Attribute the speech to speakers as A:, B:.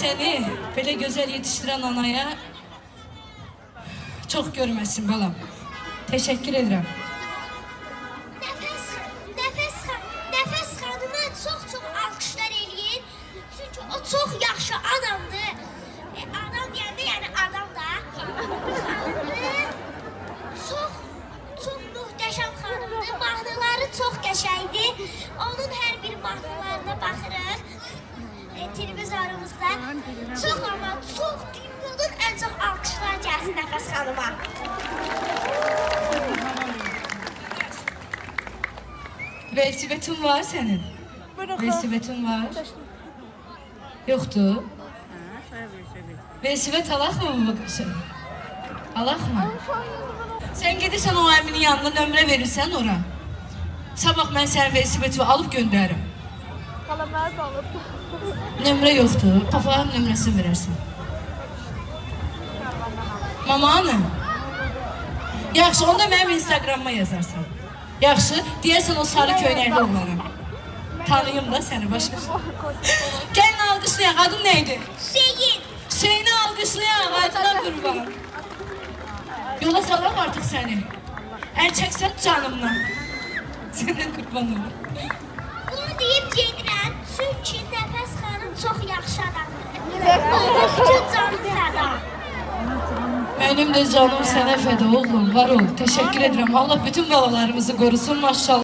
A: seni böyle güzel yetiştiren anaya çok görmesin balam. Teşekkür ederim.
B: Nəfəs xanıma çox alqışlar eləyin. Çünki o çox yaxşı adamdır. Adam deyəndə, yəni adam da. Xanımdır. Çox möhtəşəm xanımdır. Mahnıları çox qəşəngdir. Onun hər bir mahnılarına baxırıq. Televizorumuzda. Çox ama çox dünyanın ən çox alqışlar gəlsin Nəfəs xanıma.
A: Vesibetin var senin. Vesibetin var. Yoktu. Vesibet alak mı bu bakışın? Alak mı? Sen gidirsen o eminin yanına nömrə verirsen ora. Sabah ben sen vesibetimi alıp gönderirim. Nömrə yoktu. Papağın nömrəsini verirsin. Mama hanım. Yaxşı, onda benim Instagram'ıma yazarsan. Yaxşı, deyərsən o sarı köynəkli oğlanım. Tanıyım da səni başqa. Gəlin alqışlayaq, adın neydi?
B: Hüseyin.
A: Hüseyin'i alqışlayaq, adına qurban. Yola salam artıq səni. Əl çəksən canımdan. Səndən qurban olur.
B: Bunu deyib gedirəm, çünki Nəfəs xanım çox yaxşı adamdır. Onun bütün canı fəda.
A: Benim de canım sənə fəda oğlum, var ol. Teşekkür ederim. Allah bütün balalarımızı korusun maşallah.